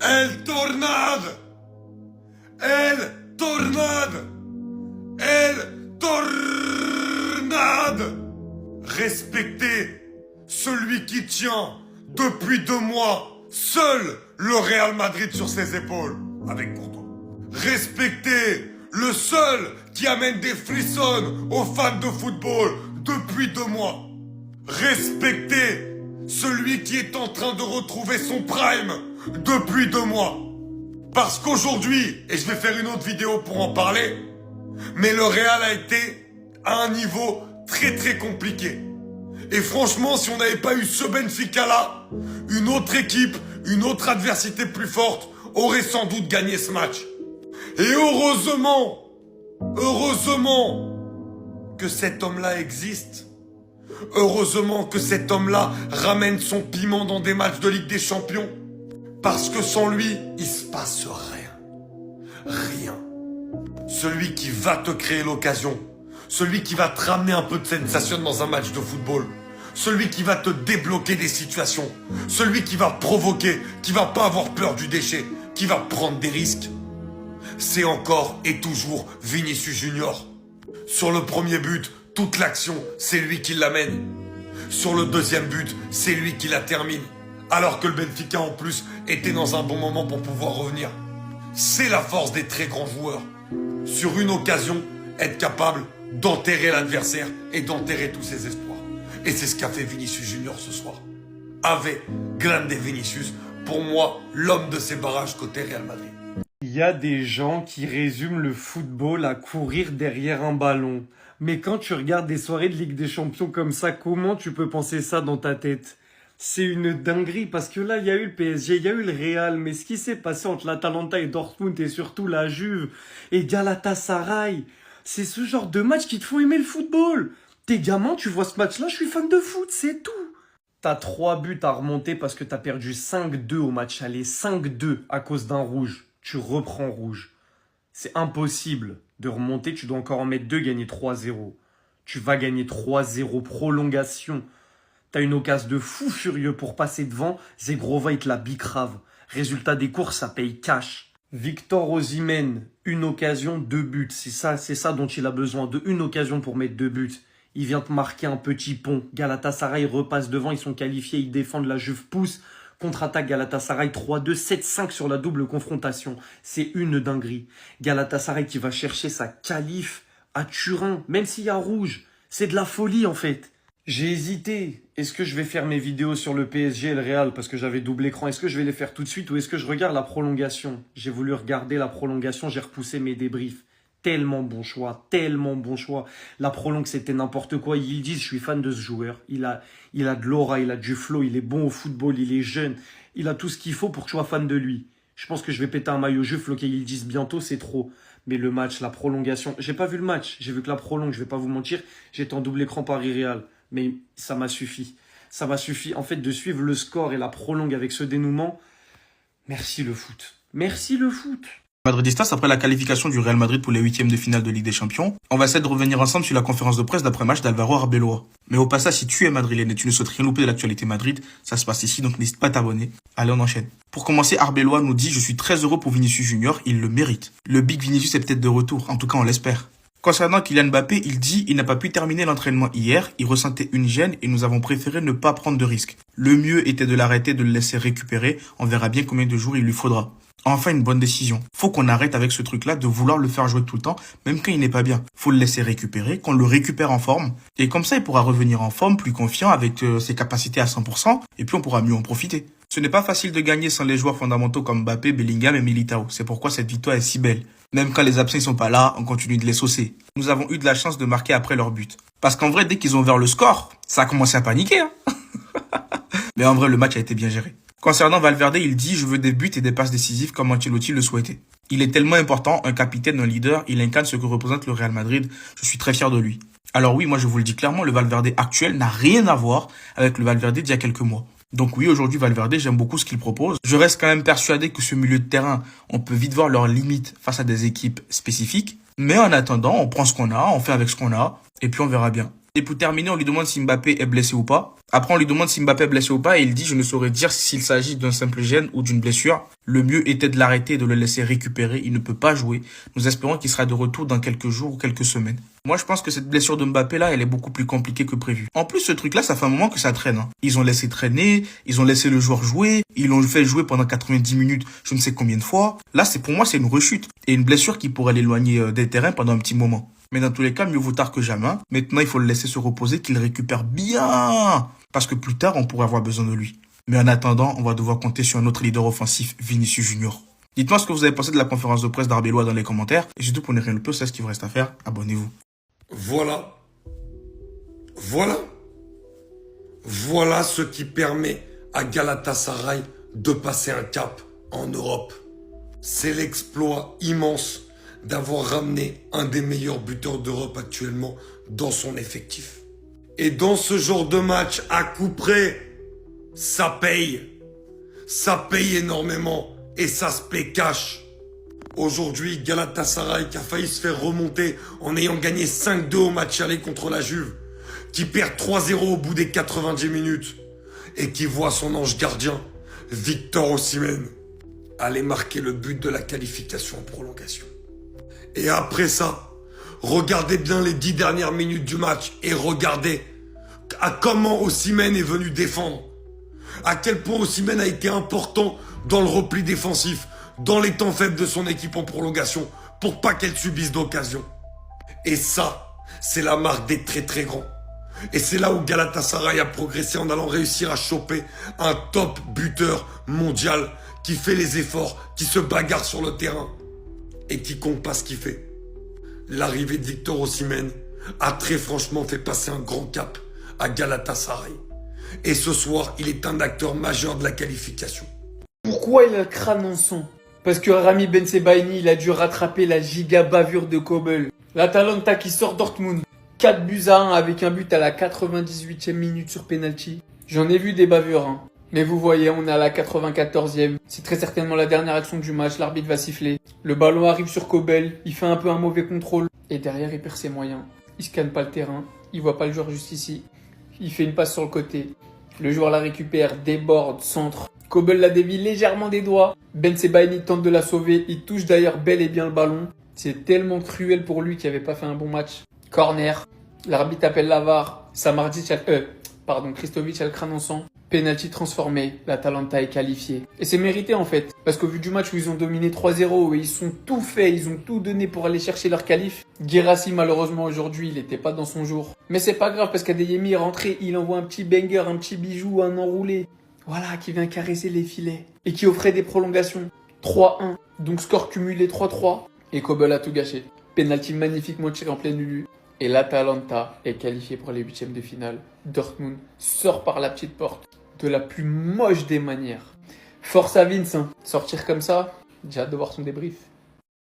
El Tornado, El Tornado, El Tornado. Respectez celui qui tient depuis 2 mois seul le Real Madrid sur ses épaules, avec Courtois. Respectez le seul qui amène des frissons aux fans de football depuis 2 mois. Respectez celui qui est en train de retrouver son prime depuis 2 mois. Parce qu'aujourd'hui, et je vais faire une autre vidéo pour en parler, mais le Real a été à un niveau très très compliqué. Et franchement, si on n'avait pas eu ce Benfica-là, une autre équipe, une autre adversité plus forte aurait sans doute gagné ce match. Et heureusement que cet homme-là existe. Heureusement que cet homme-là ramène son piment dans des matchs de Ligue des Champions. Parce que sans lui, il se passe rien. Rien. Celui qui va te créer l'occasion. Celui qui va te ramener un peu de sensation dans un match de football. Celui qui va te débloquer des situations. Celui qui va provoquer, qui va pas avoir peur du déchet, qui va prendre des risques. C'est encore et toujours Vinicius Junior. Sur le premier but, toute l'action, c'est lui qui l'amène. Sur le deuxième but, c'est lui qui la termine. Alors que le Benfica, en plus, était dans un bon moment pour pouvoir revenir. C'est la force des très grands joueurs. Sur une occasion, être capable d'enterrer l'adversaire et d'enterrer tous ses espoirs. Et c'est ce qu'a fait Vinicius Junior ce soir. Ave grande Vinicius, pour moi, l'homme de ces barrages côté Real Madrid. Il y a des gens qui résument le football à courir derrière un ballon. Mais quand tu regardes des soirées de Ligue des Champions comme ça, comment tu peux penser ça dans ta tête? C'est une dinguerie parce que là, il y a eu le PSG, il y a eu le Real, mais ce qui s'est passé entre l'Atalanta et Dortmund et surtout la Juve et Galatasaray, c'est ce genre de match qui te font aimer le football. T'es gamin, tu vois ce match-là, je suis fan de foot, c'est tout. T'as 3 buts à remonter parce que t'as perdu 5-2 au match aller, 5-2 à cause d'un rouge. Tu reprends rouge. C'est impossible de remonter, tu dois encore en mettre 2, gagner 3-0. Tu vas gagner 3-0, prolongation. T'as une occasion de fou furieux pour passer devant, Zegrova il te la bicrave. Résultat des courses, ça paye cash. Victor Osimhen, une occasion, 2 buts. C'est ça dont il a besoin, de une occasion pour mettre 2 buts. Il vient te marquer un petit pont. Galatasaray repasse devant, ils sont qualifiés, ils défendent, la Juve pousse. Contre-attaque Galatasaray 3-2, 7-5 sur la double confrontation. C'est une dinguerie. Galatasaray qui va chercher sa qualif à Turin, même s'il y a rouge. C'est de la folie en fait. J'ai hésité. Est-ce que je vais faire mes vidéos sur le PSG et le Real parce que j'avais double écran? Est-ce que je vais les faire tout de suite ou est-ce que je regarde la prolongation? J'ai voulu regarder la prolongation, j'ai repoussé mes débriefs. Tellement bon choix, tellement bon choix. La prolongue, c'était n'importe quoi. Yildiz, je suis fan de ce joueur. Il a de l'aura, il a du flow, il est bon au football, il est jeune. Il a tout ce qu'il faut pour que je sois fan de lui. Je pense que je vais péter un maillot juif, floquer Yildiz bientôt, c'est trop. Mais le match, la prolongation, j'ai pas vu le match. J'ai vu que la prolongue, je vais pas vous mentir. J'étais en double écran Paris-Real. Mais ça m'a suffi. Ça m'a suffi, en fait, de suivre le score et la prolongue avec ce dénouement. Merci le foot. Merci le foot. Madridistas, après la qualification du Real Madrid pour les 8e de finale de Ligue des Champions, on va essayer de revenir ensemble sur la conférence de presse d'après-match d'Alvaro Arbeloa. Mais au passage, si tu es madrilène et tu ne souhaites rien louper de l'actualité Madrid, ça se passe ici, donc n'hésite pas à t'abonner. Allez, on enchaîne. Pour commencer, Arbeloa nous dit « Je suis très heureux pour Vinicius Junior, il le mérite. Le Big Vinicius est peut-être de retour, en tout cas on l'espère. » Concernant Kylian Mbappé, il dit « Il n'a pas pu terminer l'entraînement hier, il ressentait une gêne et nous avons préféré ne pas prendre de risques. Le mieux était de l'arrêter, de le laisser récupérer, on verra bien combien de jours il lui faudra. » Enfin, une bonne décision. Faut qu'on arrête avec ce truc-là de vouloir le faire jouer tout le temps, même quand il n'est pas bien. Faut le laisser récupérer, qu'on le récupère en forme. Et comme ça, il pourra revenir en forme, plus confiant, avec ses capacités à 100%, et puis on pourra mieux en profiter. Ce n'est pas facile de gagner sans les joueurs fondamentaux comme Mbappé, Bellingham et Militao. C'est pourquoi cette victoire est si belle. Même quand les absents ne sont pas là, on continue de les saucer. Nous avons eu de la chance de marquer après leur but. Parce qu'en vrai, dès qu'ils ont ouvert le score, ça a commencé à paniquer. Hein. Mais en vrai, le match a été bien géré. Concernant Valverde, il dit « Je veux des buts et des passes décisives comme Ancelotti le souhaitait. Il est tellement important, un capitaine, un leader, il incarne ce que représente le Real Madrid. Je suis très fier de lui. » Alors oui, moi je vous le dis clairement, le Valverde actuel n'a rien à voir avec le Valverde d'il y a quelques mois. Donc oui, aujourd'hui Valverde, j'aime beaucoup ce qu'il propose. Je reste quand même persuadé que ce milieu de terrain, on peut vite voir leurs limites face à des équipes spécifiques. Mais en attendant, on prend ce qu'on a, on fait avec ce qu'on a, et puis on verra bien. Et pour terminer, on lui demande si Mbappé est blessé ou pas. Après, on lui demande si Mbappé est blessé ou pas et il dit « Je ne saurais dire s'il s'agit d'un simple gêne ou d'une blessure. Le mieux était de l'arrêter et de le laisser récupérer. Il ne peut pas jouer. Nous espérons qu'il sera de retour dans quelques jours ou quelques semaines. » Moi, je pense que cette blessure de Mbappé là, elle est beaucoup plus compliquée que prévu. En plus, ce truc-là, ça fait un moment que ça traîne. Ils ont laissé traîner, ils ont laissé le joueur jouer, ils l'ont fait jouer pendant 90 minutes, je ne sais combien de fois. Là, pour moi, c'est une rechute et une blessure qui pourrait l'éloigner des terrains pendant un petit moment. Mais dans tous les cas, mieux vaut tard que jamais. Maintenant, il faut le laisser se reposer, qu'il récupère bien. Parce que plus tard, on pourrait avoir besoin de lui. Mais en attendant, on va devoir compter sur un autre leader offensif, Vinicius Junior. Dites-moi ce que vous avez pensé de la conférence de presse d'Arbelois dans les commentaires. Et surtout, pour ne rien louper, c'est ce qu'il vous reste à faire. Abonnez-vous. Voilà. Voilà. Voilà ce qui permet à Galatasaray de passer un cap en Europe. C'est l'exploit immense d'avoir ramené un des meilleurs buteurs d'Europe actuellement dans son effectif. Et dans ce genre de match à coup près, ça paye. Ça paye énormément et ça se paye cash. Aujourd'hui, Galatasaray qui a failli se faire remonter en ayant gagné 5-2 au match aller contre la Juve, qui perd 3-0 au bout des 90 minutes et qui voit son ange gardien, Victor Osimhen, aller marquer le but de la qualification en prolongation. Et après ça, regardez bien les 10 dernières minutes du match et regardez à comment Osimhen est venu défendre. À quel point Osimhen a été important dans le repli défensif, dans les temps faibles de son équipe en prolongation, pour pas qu'elle subisse d'occasion. Et ça, c'est la marque des très très grands. Et c'est là où Galatasaray a progressé en allant réussir à choper un top buteur mondial qui fait les efforts, qui se bagarre sur le terrain et qui compte pas ce qu'il fait. L'arrivée de Victor Osimhen a très franchement fait passer un grand cap à Galatasaray. Et ce soir, il est un acteur majeur de la qualification. Pourquoi il a le crâne en sang? Parce que Rami Bensebaini, il a dû rattraper la giga bavure de Kobel. L'Atalanta qui sort Dortmund. 4-1 avec un but à la 98e minute sur penalty. J'en ai vu des bavures, hein. Mais vous voyez, on est à la 94e. C'est très certainement la dernière action du match. L'arbitre va siffler. Le ballon arrive sur Kobel. Il fait un peu un mauvais contrôle. Et derrière, il perd ses moyens. Il scanne pas le terrain. Il voit pas le joueur juste ici. Il fait une passe sur le côté. Le joueur la récupère, déborde, centre. Kobel la dévie légèrement des doigts. Bensebaini tente de la sauver. Il touche d'ailleurs bel et bien le ballon. C'est tellement cruel pour lui qu'il n'avait pas fait un bon match. Corner. L'arbitre appelle la VAR. Kristovic a le crâne en sang. Penalty transformé. L'Atalanta est qualifié. Et c'est mérité en fait. Parce qu'au vu du match où ils ont dominé 3-0 et ils sont tout fait, ils ont tout donné pour aller chercher leur qualif. Guirassy malheureusement aujourd'hui, il n'était pas dans son jour. Mais c'est pas grave parce qu'Adeyemi est rentré. Il envoie un petit banger, un petit bijou, un enroulé. Voilà, qui vient caresser les filets. Et qui offrait des prolongations. 3-1. Donc score cumulé 3-3. Et Kobel a tout gâché. Penalty magnifiquement tiré en pleine ulu. Et l'Atalanta est qualifié pour les huitièmes de finale. Dortmund sort par la petite porte de la plus moche des manières. Force à Vince, hein. Sortir comme ça, j'ai hâte de voir son débrief.